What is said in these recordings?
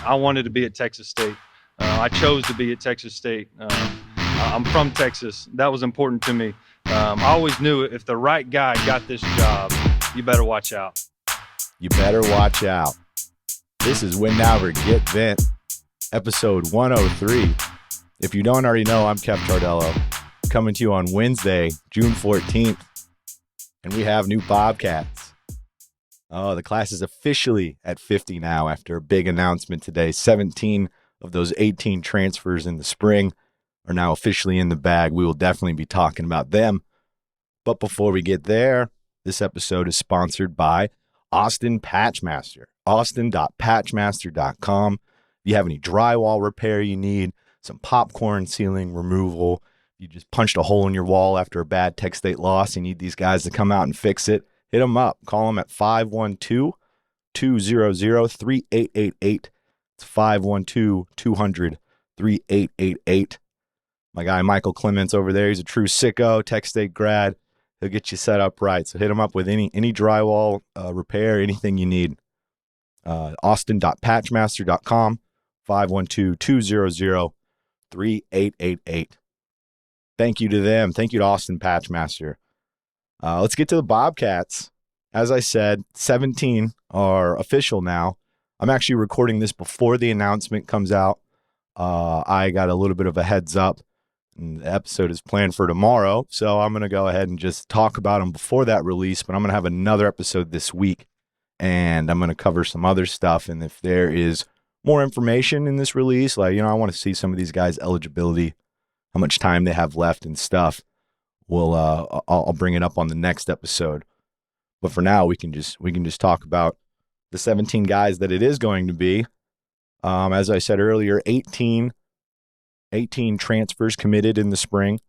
I wanted to be at Texas State. I chose to be at Texas State. I'm from Texas. That was important to me. I always knew if the right guy got this job, you better watch out. You better watch out. This is Win Now or Get Bent, episode 103. If you don't already know, I'm Kev Tardello, coming to you on Wednesday, June 14th, and we have new Bobcats. Oh, the class is officially at 50 now after a big announcement today. 17 of those 18 transfers in the spring are now officially in the bag. We will definitely be talking about them. But before we get there, this episode is sponsored by Austin Patchmaster, austin.patchmaster.com. If you have any drywall repair you need, some popcorn ceiling removal, you just punched a hole in your wall after a bad Tech State loss, you need these guys to come out and fix it, hit them up. Call them at 512-200-3888. It's 512-200-3888. My guy Michael Clements over there, he's a true sicko, Tech State grad. He'll get you set up right. So hit him up with any drywall repair, anything you need. Austin.patchmaster.com, 512-200-3888. Thank you to them. Thank you to Austin Patchmaster. Let's get to the Bobcats. As I said, 17 are official now. I'm actually recording this before the announcement comes out. I got a little bit of a heads up. And the episode is planned for tomorrow, so I'm going to go ahead and just talk about them before that release, but I'm going to have another episode this week, and I'm going to cover some other stuff, and if there is more information in this release, like, I want to see some of these guys' eligibility, how much time they have left and stuff, I'll bring it up on the next episode. But for now, we can just talk about the 17 guys that it is going to be. As I said earlier, 18 transfers committed in the spring.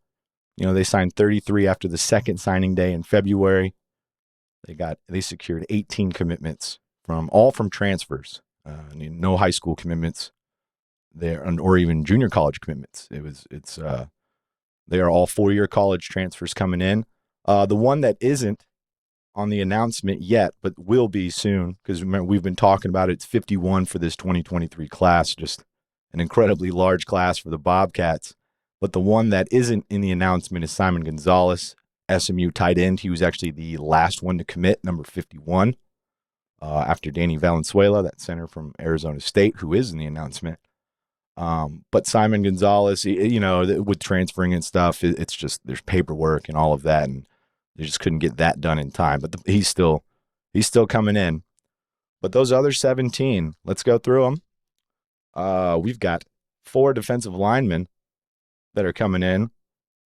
They signed 33 after the second signing day in February. They secured 18 commitments from transfers. No high school commitments there, or even junior college commitments. They are all 4-year college transfers coming in. The one that isn't on the announcement yet, but will be soon, because we've been talking about it, it's 51 for this 2023 class, just an incredibly large class for the Bobcats. But the one that isn't in the announcement is Simon Gonzalez, SMU tight end. He was actually the last one to commit, number 51, after Danny Valenzuela, that center from Arizona State, who is in the announcement. But Simon Gonzalez, with transferring and stuff, it's just there's paperwork and all of that, and they just couldn't get that done in time. But he's still coming in. But those other 17, let's go through them. We've got 4 defensive linemen that are coming in.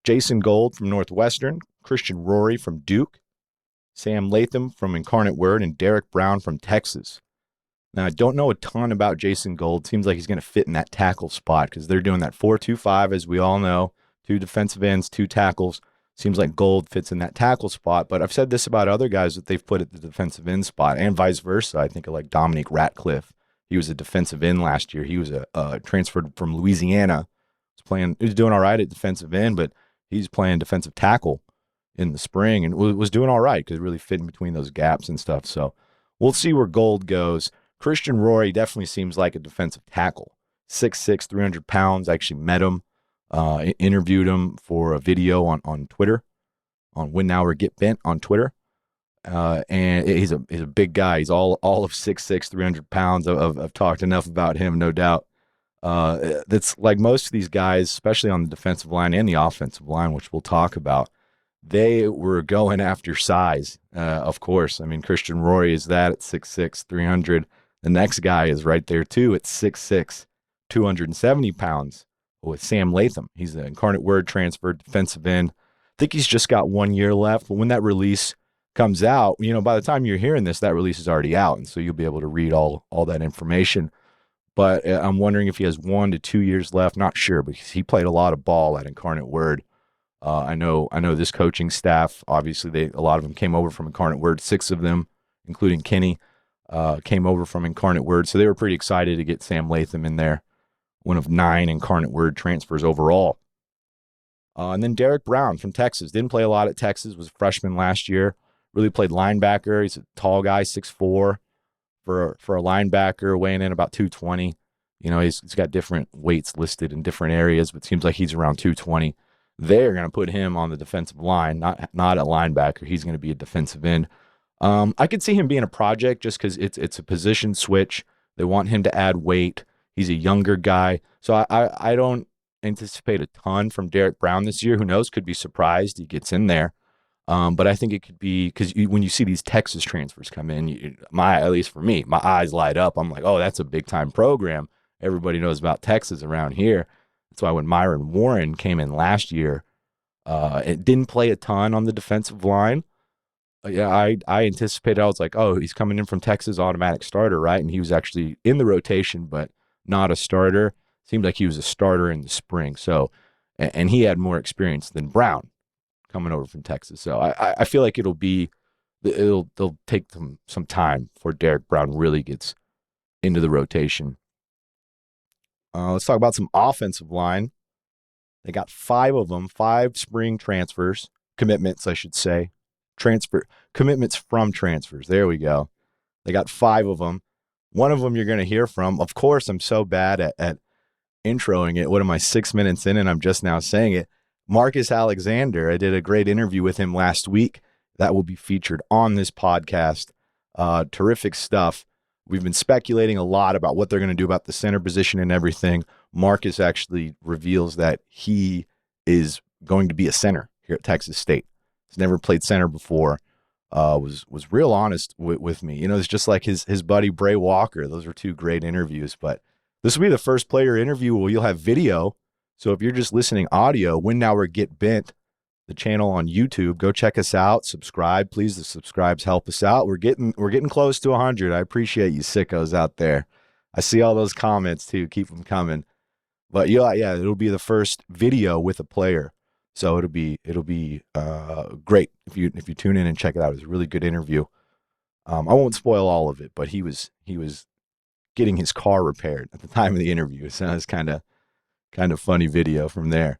Jason Gold from Northwestern, Christian Rory from Duke, Sam Latham from Incarnate Word, and Derek Brown from Texas. Now, I don't know a ton about Jason Gold. Seems like he's going to fit in that tackle spot because they're doing that 4-2-5, as we all know. 2 defensive ends, 2 tackles. Seems like Gold fits in that tackle spot, but I've said this about other guys that they've put at the defensive end spot, and vice versa. I think of like Dominique Ratcliffe. He was a defensive end last year. He was transferred from Louisiana. He was doing all right at defensive end, but he's playing defensive tackle in the spring and was doing all right because really fitting between those gaps and stuff. So we'll see where Gold goes. Christian Rory definitely seems like a defensive tackle. 6'6", 300 pounds. I actually met him, interviewed him for a video on Twitter, on Win Now or Get Bent on Twitter. And he's a big guy. He's all of 6'6", 300 pounds. I've talked enough about him, no doubt. That's like most of these guys, especially on the defensive line and the offensive line, which we'll talk about. They were going after size, of course. I mean, Christian Rory is that at 6'6", 300. The next guy is right there too at 6'6", 270 pounds with Sam Latham. He's an Incarnate Word transfer defensive end. I think he's just got 1 year left. But when that release comes out, by the time you're hearing this, that release is already out, and so you'll be able to read all that information. But I'm wondering if he has 1 to 2 years left. Not sure, because he played a lot of ball at Incarnate Word. I know this coaching staff, obviously, a lot of them came over from Incarnate Word. 6 of them, including Kenny, came over from Incarnate Word, so they were pretty excited to get Sam Latham in there, one of 9 Incarnate Word transfers overall. And then Derek Brown from Texas. Didn't play a lot at Texas, was a freshman last year. Really played linebacker. He's a tall guy, 6'4", for a linebacker, weighing in about 220. He's got different weights listed in different areas, but it seems like he's around 220. They're going to put him on the defensive line, not a linebacker. He's going to be a defensive end. I could see him being a project just because it's a position switch. They want him to add weight. He's a younger guy. So I don't anticipate a ton from Derek Brown this year. Who knows? Could be surprised he gets in there. But I think it could be because when you see these Texas transfers come in, at least for me, my eyes light up. I'm like, oh, that's a big time program. Everybody knows about Texas around here. That's why when Myron Warren came in last year, it didn't play a ton on the defensive line. I anticipated, I was like, oh, he's coming in from Texas, automatic starter, right? And he was actually in the rotation, but not a starter. Seemed like he was a starter in the spring. So, and he had more experience than Brown coming over from Texas. So I feel like they'll take some time before Derek Brown really gets into the rotation. Let's talk about some offensive line. They got 5 of them, 5 spring transfers, commitments, I should say. Commitments from transfers. There we go. They got 5 of them. One of them you're going to hear from. Of course, I'm so bad at introing it. What am I, 6 minutes in and I'm just now saying it? Marcus Alexander. I did a great interview with him last week. That will be featured on this podcast. Terrific stuff. We've been speculating a lot about what they're going to do about the center position and everything. Marcus actually reveals that he is going to be a center here at Texas State. He's never played center before. Was real honest with me. It's just like his buddy Bray Walker. Those are 2 great interviews. But this will be the first player interview where you'll have video. So if you're just listening audio, Win Now or Get Bent, the channel on YouTube, go check us out. Subscribe, please. The subscribes help us out. We're getting close to 100. I appreciate you sickos out there. I see all those comments too. Keep them coming. But yeah, it'll be the first video with a player. So it'll be great if you tune in and check it out. It was a really good interview. I won't spoil all of it, but he was getting his car repaired at the time of the interview. So it's kind of funny video from there.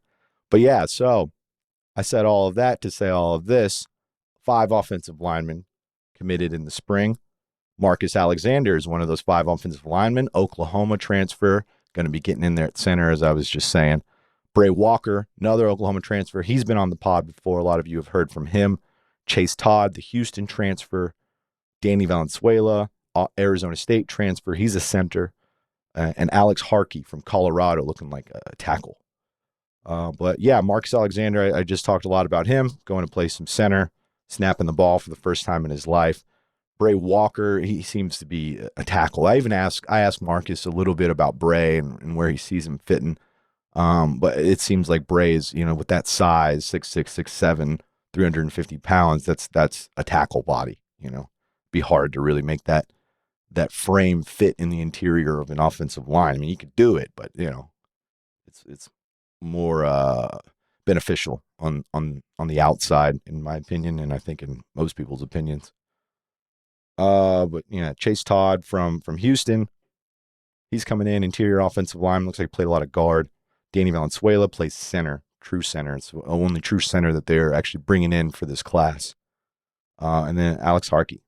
But yeah, so I said all of that to say all of this. 5 offensive linemen committed in the spring. Marcus Alexander is one of those 5 offensive linemen. Oklahoma transfer, going to be getting in there at center, as I was just saying. Bray Walker, another Oklahoma transfer. He's been on the pod before. A lot of you have heard from him. Chase Todd, the Houston transfer. Danny Valenzuela, Arizona State transfer. He's a center. And Alex Harkey from Colorado, looking like a tackle. But yeah, Marcus Alexander, I just talked a lot about him, going to play some center, snapping the ball for the first time in his life. Bray Walker, he seems to be a tackle. I asked Marcus a little bit about Bray and where he sees him fitting. But it seems like Bray is, with that size, 6'6", 6'7", 350 pounds, that's a tackle body, Be hard to really make that frame fit in the interior of an offensive line. I mean, you could do it, but it's more beneficial on the outside, in my opinion, and I think in most people's opinions. But Chase Todd from Houston, he's coming in, interior offensive line. Looks like he played a lot of guard. Danny Valenzuela plays center, true center. It's the only true center that they're actually bringing in for this class. And then Alex Harkey,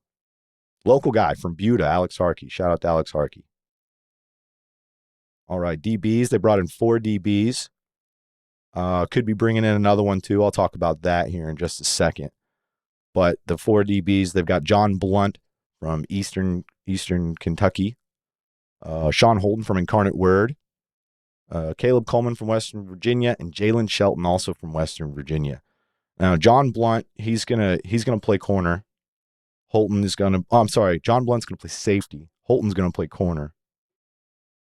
local guy from Buda, Alex Harkey. Shout out to Alex Harkey. All right, DBs. They brought in 4 DBs. Could be bringing in another one too. I'll talk about that here in just a second. But the 4 DBs, they've got John Blunt from Eastern Kentucky, Sean Holton from Incarnate Word, Caleb Coleman from Western Virginia, and Jalen Shelton also from Western Virginia. Now, John Blunt, he's gonna play corner. John Blunt's gonna play safety. Holton's gonna play corner.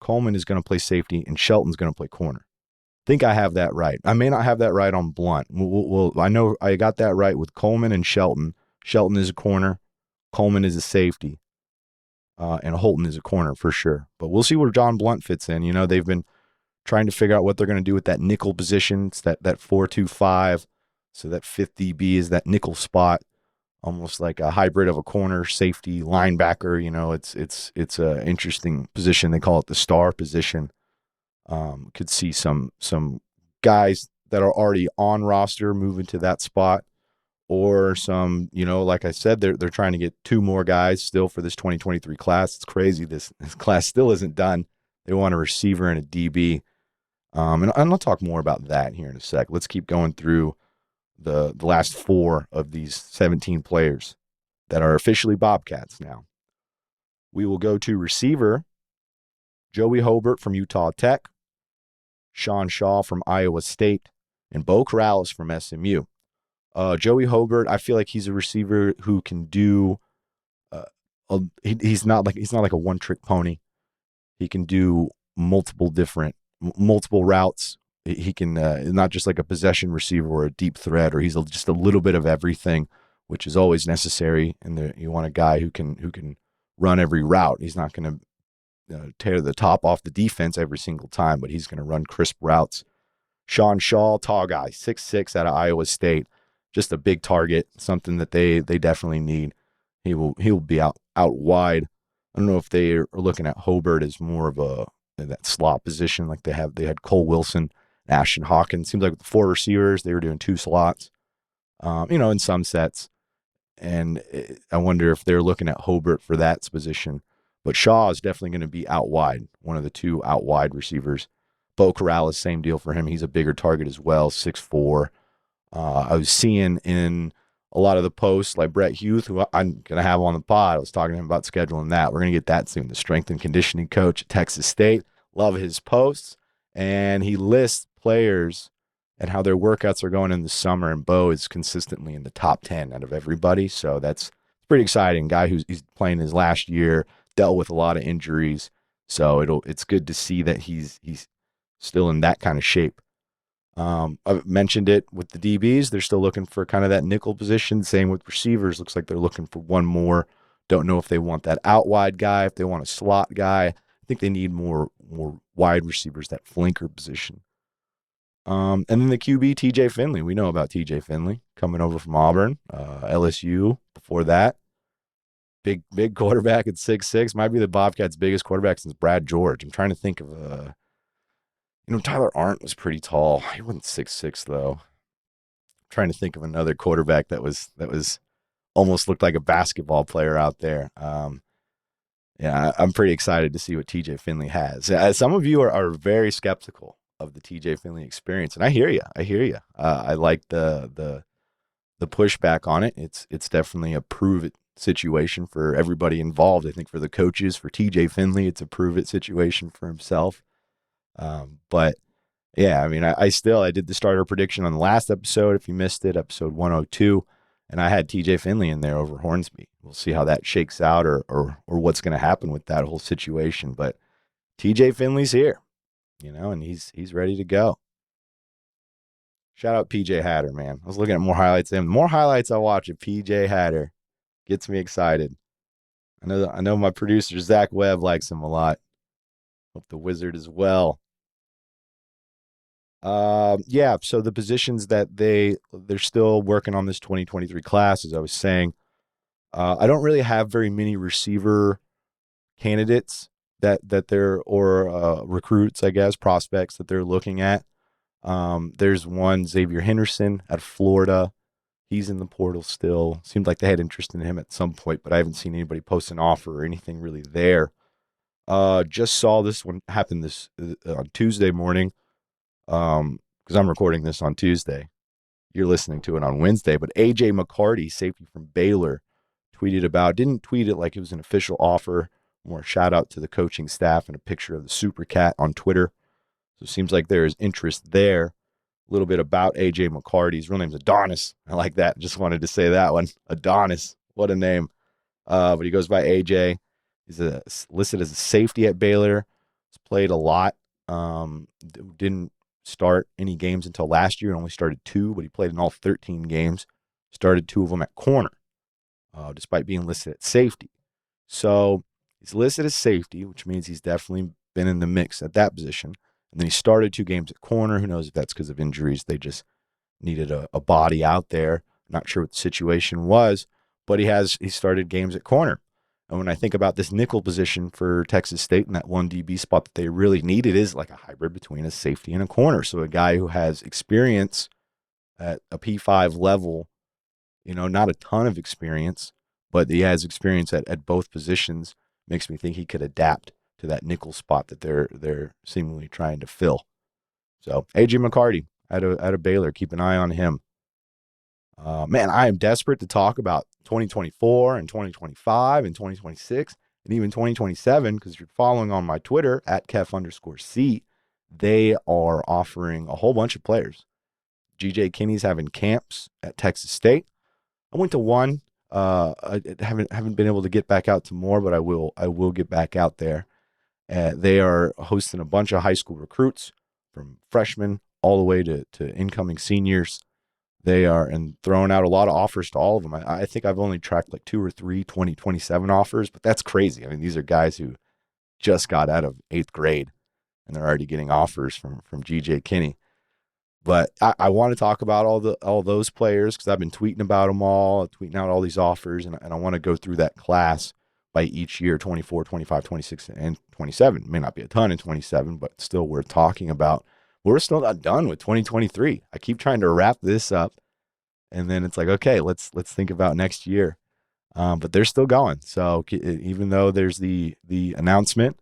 Coleman is gonna play safety, and Shelton's gonna play corner. I think I have that right. I may not have that right on Blunt. I know I got that right with Coleman and Shelton. Shelton is a corner. Coleman is a safety. And Holton is a corner for sure. But we'll see where John Blunt fits in. They've been trying to figure out what they're going to do with that nickel position. It's that 4-2-5. So that 5th DB is that nickel spot, almost like a hybrid of a corner, safety, linebacker. It's an interesting position. They call it the star position. Could see some guys that are already on roster move into that spot, or some, like I said, they're trying to get 2 more guys still for this 2023 class. It's crazy. This class still isn't done. They want a receiver and a DB. And I'll talk more about that here in a sec. Let's keep going through the last 4 of these 17 players that are officially Bobcats now. We will go to receiver, Joey Hobert from Utah Tech, Sean Shaw from Iowa State, and Bo Corrales from SMU. Joey Hobert, I feel like he's a receiver who can do. He's not like a one-trick pony. He can do multiple routes. He can not just like a possession receiver or a deep threat, or he's just a little bit of everything, which is always necessary. And you want a guy who can run every route. He's not going to tear the top off the defense every single time, but he's going to run crisp routes. Sean Shaw, tall guy, 6'6", out of Iowa State, just a big target, something that they definitely need. He will be out wide. I don't know if they are looking at Hobert as more of that slot position like they had Cole Wilson, Ashton Hawkins. Seems like with the 4 receivers, they were doing 2 slots, in some sets. And I wonder if they're looking at Hobert for that position. But Shaw is definitely going to be out wide, one of the 2 out wide receivers. Bo Corrales, same deal for him. He's a bigger target as well, 6'4". I was seeing in a lot of the posts, like Brett Hughes, who I'm going to have on the pod. I was talking to him about scheduling that. We're going to get that soon. The strength and conditioning coach at Texas State. Love his posts. And he lists players and how their workouts are going in the summer. And Bo is consistently in the top 10 out of everybody. So that's pretty exciting. Guy he's playing his last year, dealt with a lot of injuries. So it's good to see that he's still in that kind of shape. I've mentioned it with the DBs. They're still looking for kind of that nickel position. Same with receivers. Looks like they're looking for one more. Don't know if they want that out wide guy, if they want a slot guy. I think they need more wide receivers, that flanker position. And then the QB, TJ Finley. We know about TJ Finley coming over from Auburn, LSU before that. Big quarterback at 6'6". Might be the Bobcats' biggest quarterback since Brad George. I'm trying to think of Tyler Arndt was pretty tall. He wasn't 6'6", though. I'm trying to think of another quarterback that was almost looked like a basketball player out there. I'm pretty excited to see what TJ Finley has. Some of you are very skeptical of the TJ Finley experience, and I hear you. I like the pushback on it. It's definitely a prove it situation for everybody involved. I think for the coaches, for TJ Finley, it's a prove it situation for himself. But yeah, I mean, I did the starter prediction on the last episode. If you missed it, episode 102, and I had TJ Finley in there over Hornsby. We'll see how that shakes out or what's going to happen with that whole situation. But TJ Finley's here, and he's ready to go. Shout out PJ Hatter, man. I was looking at more highlights of him. The more highlights I watch of PJ Hatter gets me excited. I know my producer, Zach Webb, likes him a lot. Hope the Wizard as well. So the positions that they're still working on this 2023 class, as I was saying, I don't really have very many receiver candidates that they're or recruits, I guess, prospects that they're looking at. There's one, Xavier Henderson out of Florida. He's in the portal still. Seemed like they had interest in him at some point, but I haven't seen anybody post an offer or anything really there. Just saw this one happen on Tuesday morning. Because I'm recording this on Tuesday. You're listening to it on Wednesday. But A.J. McCarty, safety from Baylor, didn't tweet it like it was an official offer. More shout out to the coaching staff and a picture of the Super Cat on Twitter. So it seems like there is interest there. A little bit about A.J. McCarty. His real name's Adonis. I like that. Just wanted to say that one. Adonis. What a name. But he goes by A.J. He's listed as a safety at Baylor. He's played a lot. Didn't start any games until last year and only started 2, but he played in all 13 games. Started 2 of them at corner, despite being listed at safety. So he's listed as safety, which means he's definitely been in the mix at that position. And then he started 2 games at corner. Who knows if that's because of injuries? They just needed a body out there. Not sure what the situation was, but he started games at corner. And when I think about this nickel position for Texas State and that one DB spot that they really needed is like a hybrid between a safety and a corner. So a guy who has experience at a P5 level, not a ton of experience, but he has experience at both positions, makes me think he could adapt to that nickel spot that they're seemingly trying to fill. So AJ McCarty out of Baylor, keep an eye on him. Man, I am desperate to talk about 2024 and 2025 and 2026 and even 2027 because if you're following on my Twitter at Kef_C, they are offering a whole bunch of players. GJ Kinney's having camps at Texas State. I went to one. I haven't been able to get back out to more, but I will get back out there. They are hosting a bunch of high school recruits from freshmen all the way to incoming seniors. They are and throwing out a lot of offers to all of them. I think I've only tracked like 2 or 3 2027 offers, but that's crazy. I mean, these are guys who just got out of 8th grade and they're already getting offers from GJ Kinney. But I want to talk about all those players because I've been tweeting about them all, tweeting out all these offers, and I want to go through that class by each year, 24, 25, 26, and 27. It may not be a ton in 27, but still worth talking about. We're still not done with 2023. I keep trying to wrap this up, and then it's like, okay, let's think about next year. But they're still going. So even though there's the announcement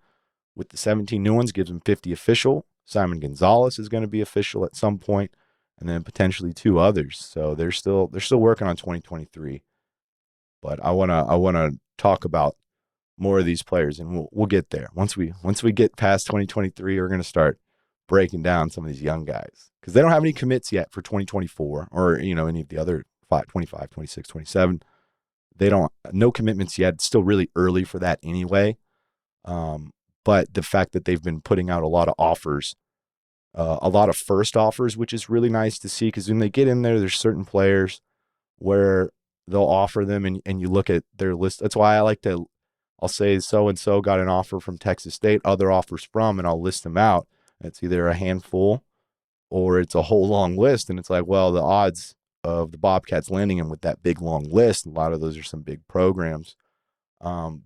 with the 17 new ones, gives them 50 official. Simon Gonzalez is going to be official at some point, and then potentially 2 others. So they're still working on 2023. But I wanna talk about more of these players, and we'll get there. Once we get past 2023, we're going to start breaking down some of these young guys because they don't have any commits yet for 2024 or any of the other 25, 26, 27. They don't no commitments yet. It's still really early for that anyway. But the fact that they've been putting out a lot of offers, a lot of first offers, which is really nice to see because when they get in there, there's certain players where they'll offer them and you look at their list. That's why I'll say so-and-so got an offer from Texas State, other offers from, and I'll list them out. It's either a handful or it's a whole long list. And it's like, well, the odds of the Bobcats landing him with that big long list, a lot of those are some big programs. And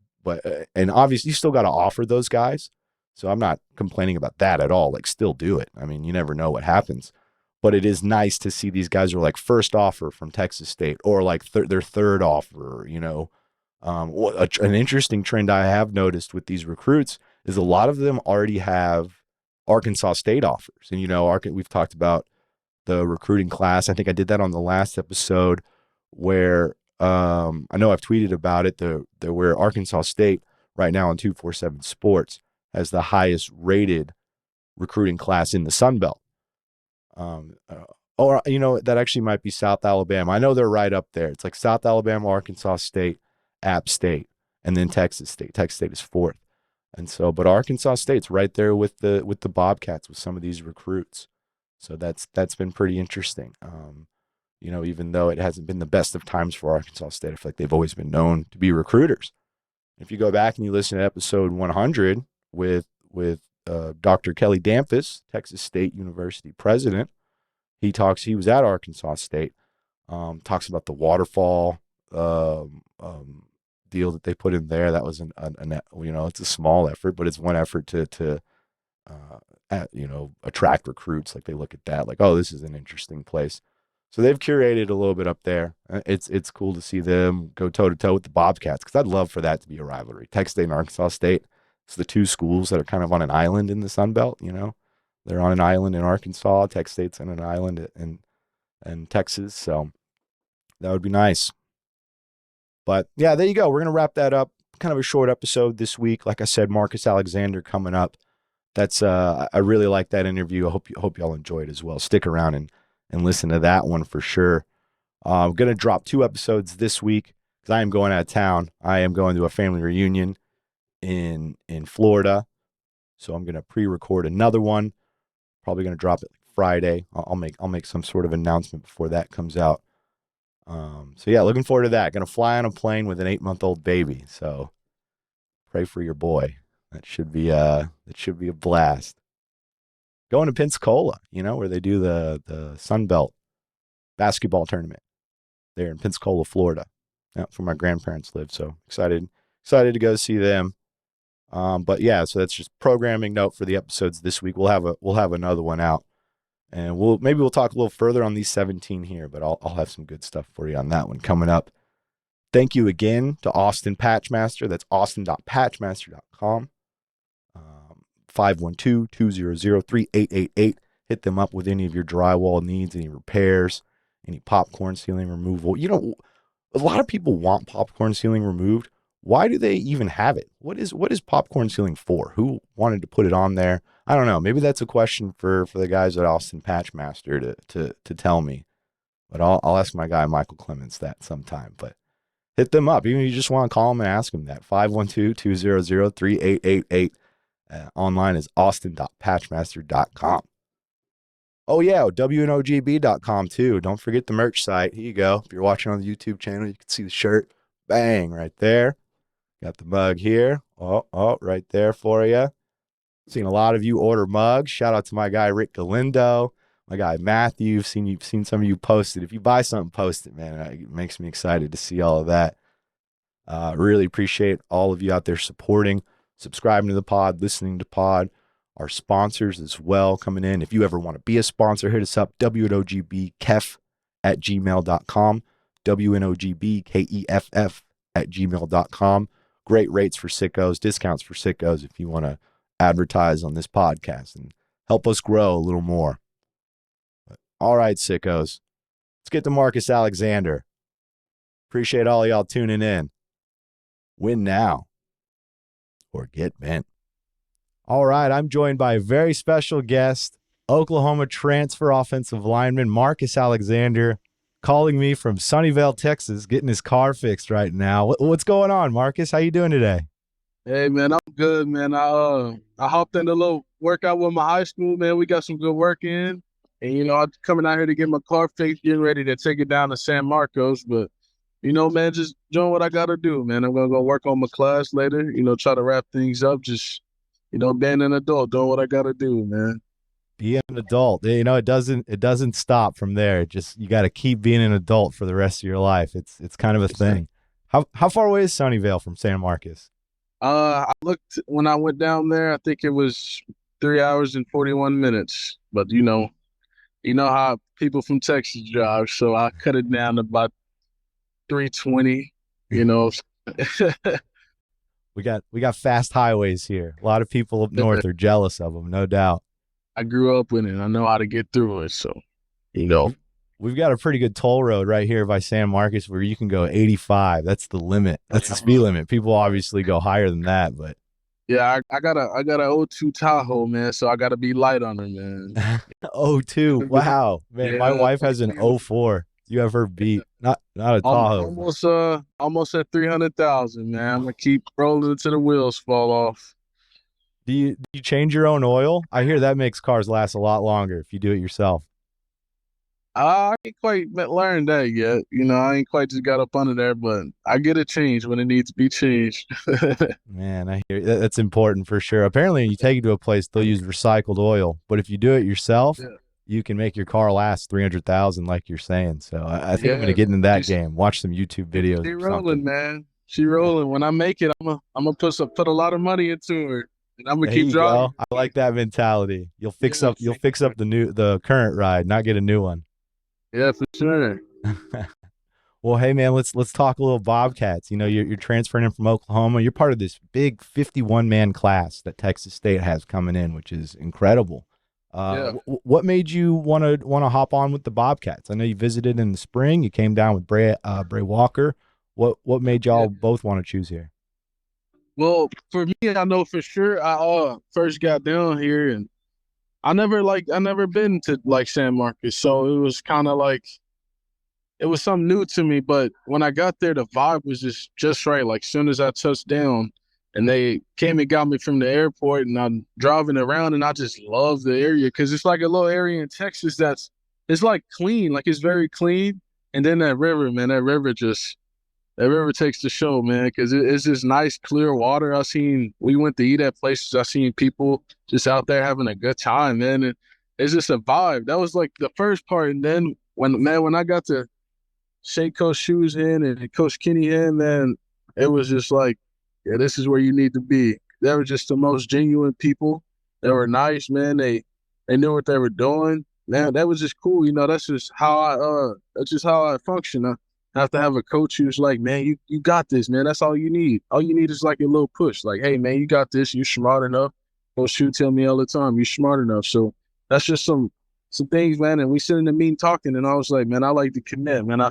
obviously you still got to offer those guys. So I'm not complaining about that at all. Like, still do it. I mean, you never know what happens. But it is nice to see these guys are like first offer from Texas State or like their third offer, an interesting trend I have noticed with these recruits is a lot of them already have Arkansas State offers. And, we've talked about the recruiting class. I think I did that on the last episode where I know I've tweeted about it. Where Arkansas State right now on 247 Sports has the highest rated recruiting class in the Sun Belt. That actually might be South Alabama. I know they're right up there. It's like South Alabama, Arkansas State, App State, and then Texas State. Texas State is 4th. And so, but Arkansas State's right there with the Bobcats with some of these recruits. So that's been pretty interesting. Even though it hasn't been the best of times for Arkansas State, I feel like they've always been known to be recruiters. If you go back and you listen to episode 100 with Dr. Kelly Damphus, Texas State University president, he was at Arkansas State, talks about the waterfall deal that they put in there. That was it's a small effort, but it's one effort to attract recruits. Like, they look at that like, oh, this is an interesting place. So they've curated a little bit up there. It's cool to see them go toe-to-toe with the Bobcats because I'd love for that to be a rivalry. Texas State and Arkansas State, it's the 2 schools that are kind of on an island in the Sun Belt, They're on an island in Arkansas. Texas State's on an island in Texas. So that would be nice. But, yeah, there you go. We're going to wrap that up. Kind of a short episode this week. Like I said, Marcus Alexander coming up. That's I really like that interview. I hope y'all enjoy it as well. Stick around and listen to that one for sure. I'm going to drop 2 episodes this week because I am going out of town. I am going to a family reunion in Florida. So I'm going to pre-record another one. Probably going to drop it Friday. I'll make some sort of announcement before that comes out. So yeah, looking forward to that. Going to fly on a plane with an 8-month-old baby. So pray for your boy. That should be a blast. Going to Pensacola, where they do the Sun Belt basketball tournament there in Pensacola, Florida. That's where my grandparents live. So excited to go see them. But yeah, so that's just programming note for the episodes this week. We'll have another one out, and we'll talk a little further on these 17 here. But I'll have some good stuff for you on that one coming up. Thank you again to Austin Patchmaster. That's austin.patchmaster.com. 512-200-3888. Hit them up with any of your drywall needs, any repairs, any popcorn ceiling removal. You know, a lot of people want popcorn ceiling removed. Why do they even have it? What is popcorn ceiling for? Who wanted to put it on there? I don't know. Maybe that's a question for the guys at Austin Patchmaster to tell me. But I'll ask my guy Michael Clements that sometime. But hit them up. Even if you just want to call them and ask them that. 512-200-3888. Online is austin.patchmaster.com. Oh, yeah, WNOGB.com too. Don't forget the merch site. Here you go. If you're watching on the YouTube channel, you can see the shirt. Bang, right there. Got the mug here. Oh, right there for you. Seen a lot of you order mugs. Shout out to my guy Rick Galindo, my guy Matthew. You've seen some of you post it. If you buy something, post it, man. It makes me excited to see all of that. Really appreciate all of you out there supporting, subscribing to the pod, listening to pod. Our sponsors as well coming in. If you ever want to be a sponsor, hit us up, WNOGBKEF@gmail.com, WNOGBKEFF@gmail.com. Great rates for sickos, discounts for sickos if you want to advertise on this podcast and help us grow a little more. All right, sickos, let's get to Marcus Alexander. Appreciate all y'all tuning in. Win now or get bent. All right, I'm joined by a very special guest, Oklahoma transfer offensive lineman Marcus Alexander, calling me from Sunnyvale, Texas, getting his car fixed right now. What's going on, Marcus? How you doing today? Hey, man, I'm good, man. I hopped in a little workout with my high school, man. We got some good work in. And, I'm coming out here to get my car fixed, getting ready to take it down to San Marcos. But, man, just doing what I got to do, man. I'm going to go work on my class later, try to wrap things up, just being an adult, doing what I got to do, man. Be an adult. It doesn't stop from there. You got to keep being an adult for the rest of your life. It's kind of a thing. How far away is Sunnyvale from San Marcos? I looked when I went down there, I think it was 3 hours and 41 minutes. But you know how people from Texas drive, so I cut it down to about 320, We got fast highways here. A lot of people up north are jealous of them, no doubt. I grew up with it. I know how to get through it. So, We've got a pretty good toll road right here by San Marcos where you can go 85. That's the limit. That's the speed limit. People obviously go higher than that, but yeah, I got a 02 Tahoe, man. So I got to be light on her, man. 02. Wow, man. Yeah. My wife has an 04. You have her beat. Not a Tahoe. Almost at 300,000, man. I'm gonna keep rolling until the wheels fall off. Do you change your own oil? I hear that makes cars last a lot longer if you do it yourself. I ain't quite learned that yet. I ain't quite just got up under there, but I get it changed when it needs to be changed. Man, I hear that's important for sure. Apparently, when you take it to a place, they'll use recycled oil. But if you do it yourself, you can make your car last 300,000, like you're saying. So I think I'm going to get into that game. Watch some YouTube videos. She rolling, man. She rolling. When I make it, I'm gonna put a lot of money into her. And I'm gonna keep driving. I like that mentality. You'll fix up the current ride, not get a new one. Yeah, for sure. Well, hey man, let's talk a little Bobcats. You're transferring in from Oklahoma. You're part of this big 51-man class that Texas State has coming in, which is incredible. What made you want to hop on with the Bobcats? I know you visited in the spring. You came down with Bray Walker. What made y'all both want to choose here? Well, for me, I know for sure. I first got down here, and I never been to San Marcos, so it was kind of it was something new to me. But when I got there, the vibe was just right. Like, soon as I touched down, and they came and got me from the airport, and I'm driving around, and I just love the area because it's like a little area in Texas it's like clean, like it's very clean. And then that river, man, that river takes the show, man, because it's just nice, clear water. We went to eat at places. I seen people just out there having a good time, man. And it's just a vibe. That was like the first part. And then when I got to shake Coach Shoes hand and Coach Kenny hand, man, it was just like, yeah, this is where you need to be. They were just the most genuine people. They were nice, man. They knew what they were doing. Man, that was just cool. That's just how I function. I have to have a coach who's like, man, you got this, man. That's all you need. All you need is like a little push. Like, hey, man, you got this. You're smart enough. Coach Shu tell me all the time, you're smart enough. So that's just some things, man. And we sit in the meeting talking, and I was like, man, I like to commit, man. I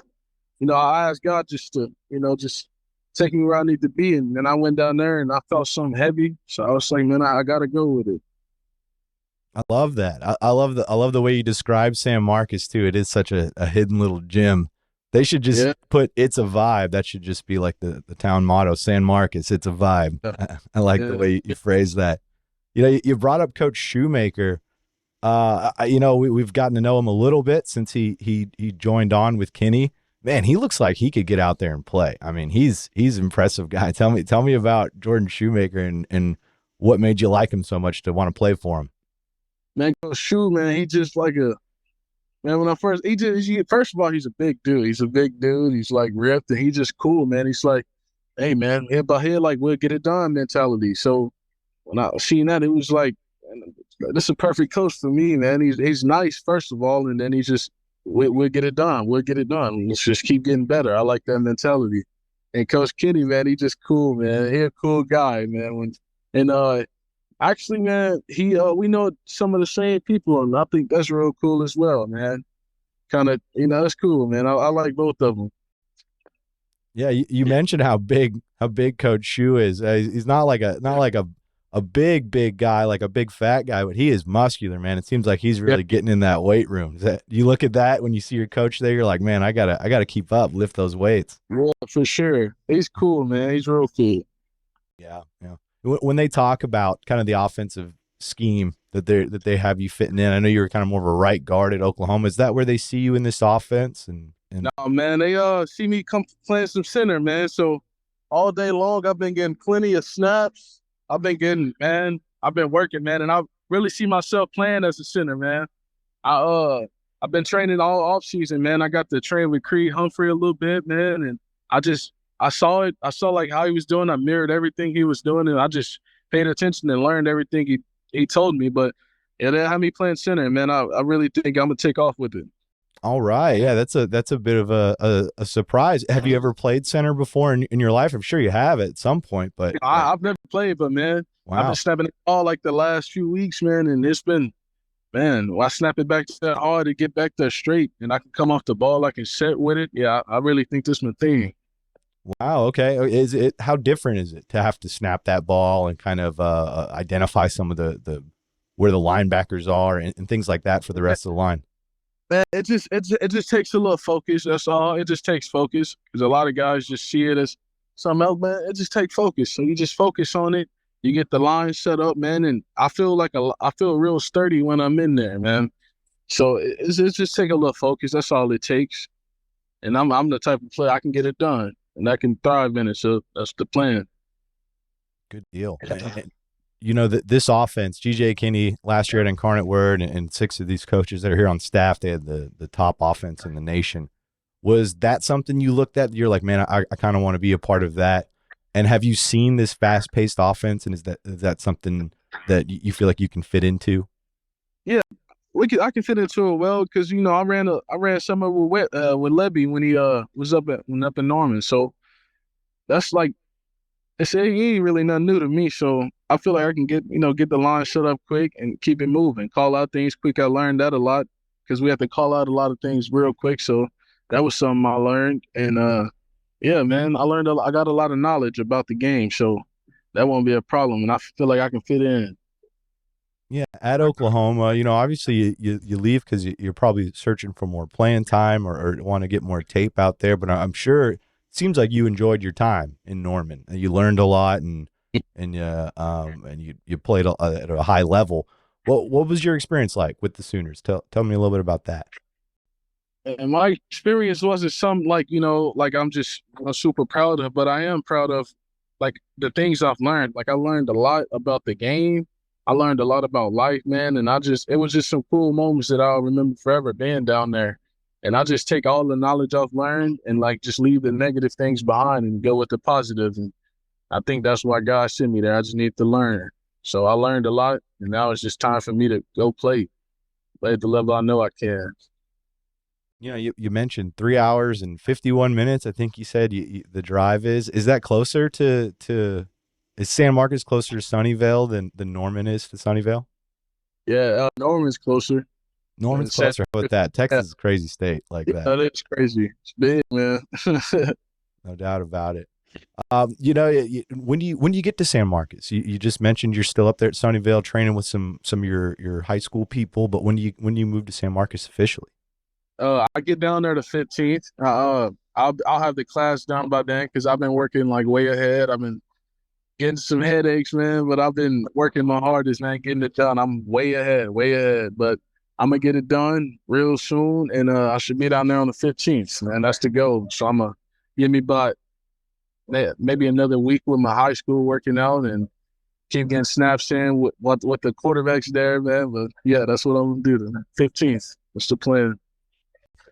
asked God just to, just take me where I need to be. And then I went down there and I felt something heavy. So I was like, man, I got to go with it. I love that. I love the way you describe San Marcos too. It is such a hidden little gem. They should just put "It's a vibe." That should just be like the town motto. San Marcos, it's a vibe. I like the way you phrase that. You brought up Coach Shoemaker. We've gotten to know him a little bit since he joined on with Kenny. Man, he looks like he could get out there and play. I mean, he's an impressive guy. Tell me about Jordan Shoemaker and what made you like him so much to want to play for him. Man, Coach Shu, man, he just like man. When I first, first of all, he's a big dude. He's a big dude. He's like ripped, and he's just cool, man. He's like, hey, man, head by head, like we'll get it done mentality. So when I seen that, it was like, this is a perfect coach for me, man. He's nice, first of all, and then he's just, we'll get it done. We'll get it done. Let's just keep getting better. I like that mentality. And Coach Kenny, man, he just cool, man. He a cool guy, man. Actually, man, we know some of the same people, and I think that's real cool as well, man. Kind of, that's cool, man. I like both of them. Yeah, you mentioned how big Coach Shu is. He's not like a big guy, like a big fat guy, but he is muscular, man. It seems like he's really getting in that weight room. You look at that when you see your coach there, you're like, man, I gotta keep up, lift those weights. Yeah, for sure. He's cool, man. He's real cool. Yeah. When they talk about kind of the offensive scheme that they have you fitting in, I know you were kind of more of a right guard at Oklahoma. Is that where they see you in this offense? No, man, they see me come playing some center, man. So all day long, I've been getting plenty of snaps. I've been working, man, and I really see myself playing as a center, man. I've been training all off season, man. I got to train with Creed Humphrey a little bit, man, and I saw it. I saw like how he was doing. I mirrored everything he was doing, and I just paid attention and learned everything he told me. But yeah, they had me playing center, man. I really think I'm gonna take off with it. All right, yeah, that's a bit of a surprise. Have you ever played center before in your life? I'm sure you have at some point, but I've never played, but man, wow. I've been snapping it all like the last few weeks, man, and it's been, man, I snap it back that hard to get back there straight, and I can come off the ball, I can set with it. Yeah, I really think this is my thing. Wow. Okay. How different is it to have to snap that ball and kind of identify some of the where the linebackers are and things like that for the rest of the line? Man, it just takes a little focus. That's all. It just takes focus because a lot of guys just see it as something else, man. It just takes focus. So you just focus on it. You get the line set up, man, and I feel real sturdy when I'm in there, man. So it's just take a little focus. That's all it takes. And I'm the type of player I can get it done. And I can thrive in it, so that's the plan. Good deal. This offense, G.J. Kinney last year at Incarnate Word and 6 of these coaches that are here on staff, they had the top offense in the nation. Was that something you looked at? You're like, man, I kind of want to be a part of that. And have you seen this fast-paced offense, and is that something that you feel like you can fit into? Yeah, I can fit into it well because I ran summer with Lebby when he was up in Norman. So that's like he ain't really nothing new to me. So I feel like I can get the line shut up quick and keep it moving, call out things quick. I learned that a lot because we have to call out a lot of things real quick. So that was something I learned, and yeah, man, I got a lot of knowledge about the game, so that won't be a problem, and I feel like I can fit in. Yeah, at Oklahoma, obviously you leave because you're probably searching for more playing time or want to get more tape out there. But I'm sure it seems like you enjoyed your time in Norman. You learned a lot and you played at a high level. What was your experience like with the Sooners? Tell me a little bit about that. And my experience wasn't something like I'm just super proud of, but I am proud of like the things I've learned. Like I learned a lot about the game. I learned a lot about life, man, and it was just some cool moments that I'll remember forever being down there. And I just take all the knowledge I've learned and like just leave the negative things behind and go with the positive. And I think that's why God sent me there. I just need to learn. So I learned a lot, and now it's just time for me to go play at the level I know I can. You mentioned 3 hours and 51 minutes. I think you said the drive is. Is that closer to Is San Marcos closer to Sunnyvale than Norman is to Sunnyvale? Yeah, Norman's closer. Norman's San closer. How about that? Yeah, Texas is a crazy state like that. that is crazy. It's big, man. No doubt about it. When you get to San Marcos, you just mentioned you're still up there at Sunnyvale training with some of your high school people. But when you move to San Marcos officially? I get down there the 15th. I'll have the class down by then because I've been working like way ahead. I've been getting some headaches, man, but I've been working my hardest, man, getting it done. I'm way ahead, way ahead. But I'm gonna get it done real soon, and I should be down there on the 15th, man. That's the goal. So I'm gonna give me about maybe another week with my high school working out and keep getting snaps in with the quarterbacks there, man. But yeah, that's what I'm gonna do. The 15th. What's the plan?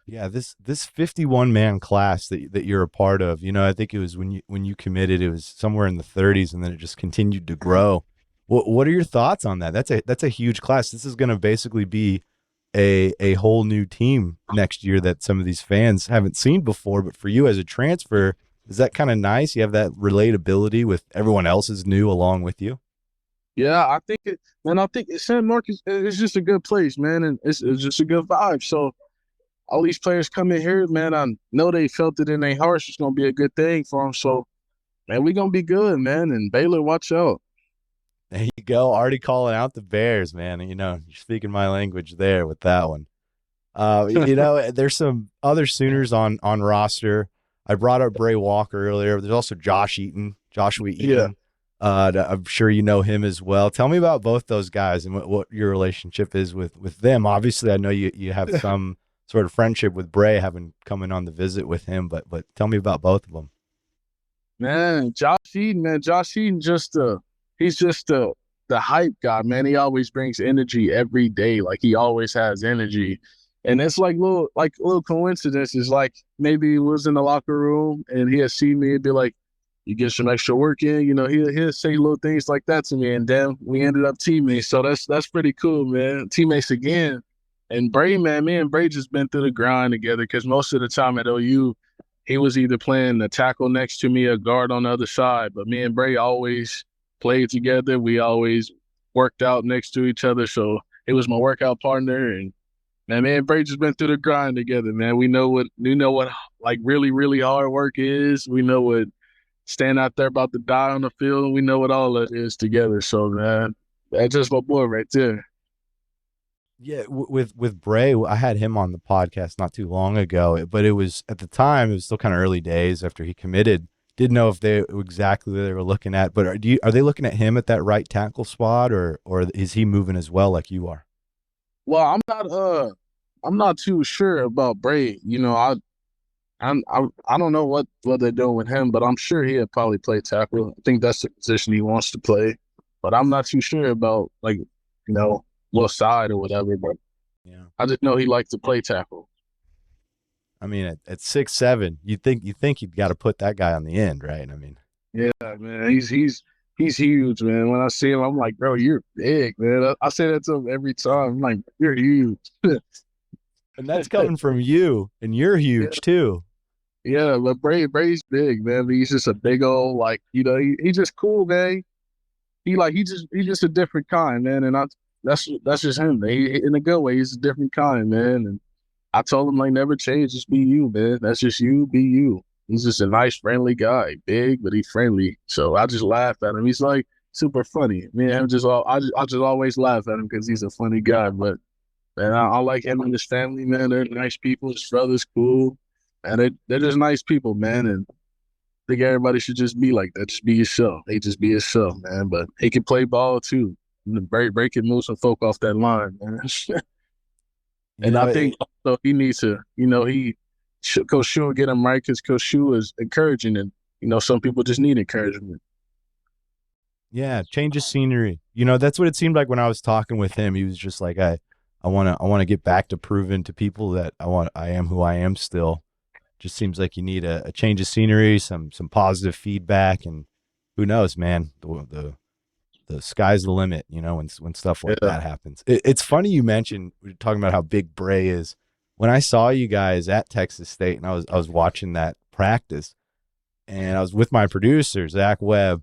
Yeah, this 51-man class that you're a part of, I think it was when you committed, it was somewhere in the 30s, and then it just continued to grow. What are your thoughts on that? That's a huge class. This is going to basically be a whole new team next year that some of these fans haven't seen before. But for you as a transfer, is that kind of nice? You have that relatability with everyone else is new along with you. Yeah, I think San Marcos is just a good place, man, and it's just a good vibe. So all these players come in here, man, I know they felt it in their hearts. It's going to be a good thing for them. So, man, we're going to be good, man. And Baylor, watch out. There you go. Already calling out the Bears, man. You're speaking my language there with that one. There's some other Sooners on roster. I brought up Bray Walker earlier. There's also Joshua Eaton. Yeah. I'm sure you know him as well. Tell me about both those guys and what your relationship is with them. Obviously, I know you have some sort of friendship with Bray, having coming on the visit with him, but tell me about both of them. Man, Josh Eaton, he's just the hype guy, man. He always brings energy every day. Like he always has energy. And it's like little coincidences. Like maybe he was in the locker room and he'll see me and be like, you get some extra work in, he'll say little things like that to me. And then we ended up teammates. So that's pretty cool, man. Teammates again. And Bray, man, me and Bray just been through the grind together because most of the time at OU, he was either playing the tackle next to me or guard on the other side. But me and Bray always played together. We always worked out next to each other. So it was my workout partner. And man, me and Bray just been through the grind together, man. We know what like really, really hard work is. We know what stand out there about to die on the field. We know what all that is together. So, man, that's just my boy right there. Yeah, with Bray, I had him on the podcast not too long ago, but it was at the time it was still kind of early days after he committed. Didn't know if they exactly what they were looking at, but are they looking at him at that right tackle spot, or is he moving as well like you are? Well, I'm not too sure about Bray. I don't know what they're doing with him, but I'm sure he'll probably play tackle. I think that's the position he wants to play, but I'm not too sure about what side or whatever. But yeah, I just know he likes to play tackle. I mean, at 6'7", you think you've got to put that guy on the end, right? I mean, yeah, man, he's huge, man. When I see him, I'm like, bro, you're big, man. I say that to him every time. I'm like, you're huge. And that's coming from you, and you're huge too. Yeah, but Bray's big, man. He's just a big old, he's just cool, man. He's just a different kind, man. And that's just him, man. In a good way, he's a different kind, man. And I told him, never change, just be you, man. That's just you, be you. He's just a nice, friendly guy, big, but he's friendly. So I just laugh at him. He's super funny. Me and him I just always laugh at him because he's a funny guy. But man, I like him and his family, man. They're nice people. His brother's cool. And they're just nice people, man. And I think everybody should just be like that. Just be yourself. They just be yourself, man. But he can play ball too. Bray can move some folk off that line, man. And I think also he needs to, Coach Shue will get him right because Coach Shue is encouraging, and some people just need encouragement. Yeah, change of scenery. That's what it seemed like when I was talking with him. He was just like, I want to get back to proving to people that I am who I am still. Just seems like you need a change of scenery, some positive feedback, and who knows, man, the sky's the limit, when stuff like that happens. It's funny you mentioned, we're talking about how big Bray is. When I saw you guys at Texas State and I was watching that practice, and I was with my producer, Zach Webb,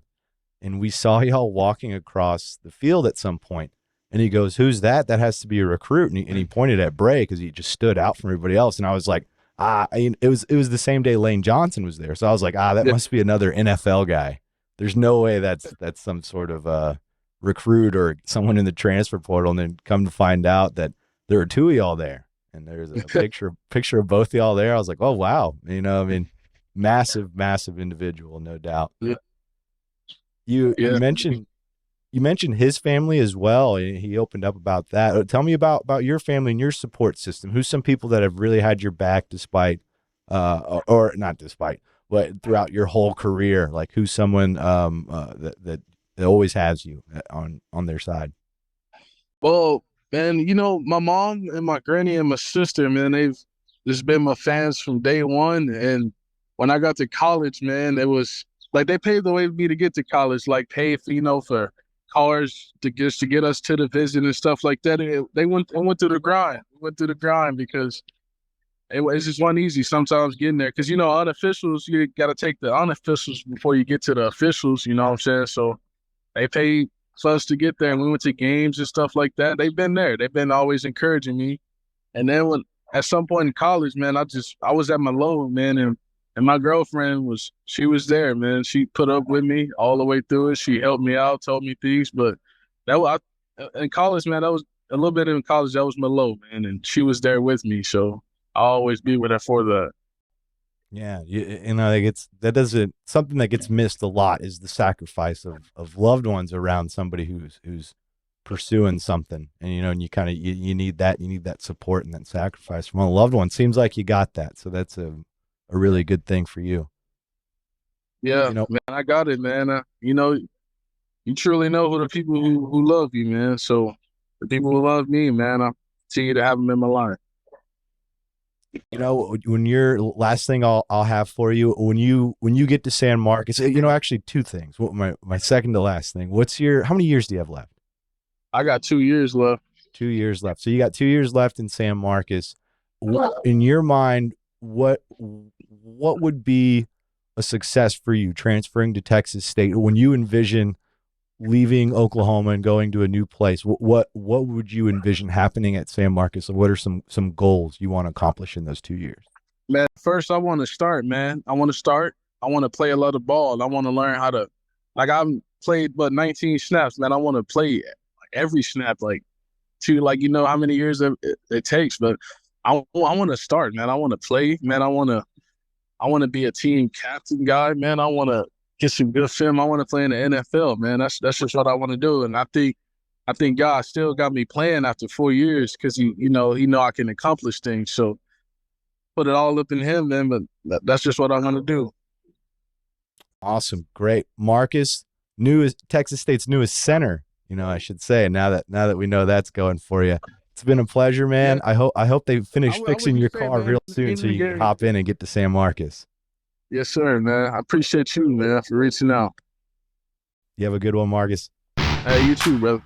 and we saw y'all walking across the field at some point. And he goes, "Who's that? That has to be a recruit." And he pointed at Bray because he just stood out from everybody else. And I was like, it was the same day Lane Johnson was there, so I was like, that must be another NFL guy. There's no way that's some sort of recruit or someone in the transfer portal. And then come to find out that there were two of y'all there, and there's a picture of both of y'all there. I was like, oh wow, I mean, massive individual, no doubt. Yeah. You mentioned his family as well. He opened up about that. Tell me about your family and your support system. Who's some people that have really had your back despite, or not despite, but throughout your whole career? Like, who's someone that always has you on their side? Well, man, my mom and my granny and my sister, man, they've just been my fans from day one. And when I got to college, man, it was like they paved the way for me to get to college, like pay for cars to get us to the visit and stuff like that. And I went through the grind. Because it just wasn't easy sometimes getting there. Because, unofficials, you got to take the unofficials before you get to the officials, you know what I'm saying? So they paid for us to get there, and we went to games and stuff like that. They've been there. They've been always encouraging me. And then at some point in college, man, I was at my low, man, and my girlfriend was there, man. She put up with me all the way through it. She helped me out, told me things. But in college, man, that was a little bit in college. That was my low, man, and she was there with me. So I'll always be with her for that. Yeah, something that gets missed a lot is the sacrifice of loved ones around somebody who's pursuing something, and and you need that support and that sacrifice from a loved one. Seems like you got that, so that's a really good thing for you. Yeah, man, I got it, man. You truly know who the people who love you, man. So the people who love me, man, I continue to have them in my life. When your last thing I'll have for you, when you get to San Marcos, actually two things. My second to last thing. How many years do you have left? I got 2 years left. 2 years left. So you got 2 years left in San Marcos. In your mind, what would be a success for you transferring to Texas State? When you envision leaving Oklahoma and going to a new place, what would you envision happening at San Marcos? What are some goals you want to accomplish in those 2 years? Man, first I want to start, man. I want to play a lot of ball. I want to learn how to, I've played 19 snaps, man. I want to play every snap, how many years it takes. But I want to start, man. I want to play, man. I want to be a team captain guy, man. I want to get some good film. I want to play in the NFL, man. That's just what I want to do. And I think God still got me playing after 4 years because he know I can accomplish things. So put it all up in him, man. But that's just what I want to do. Awesome, great, Marcus, Texas State's newest center. I should say now that we know that's going for you. It's been a pleasure, man. Yeah. I hope they finish fixing your car real soon so you can hop in and get to San Marcos. Yes, sir, man. I appreciate you, man, for reaching out. You have a good one, Marcus. Hey, you too, brother.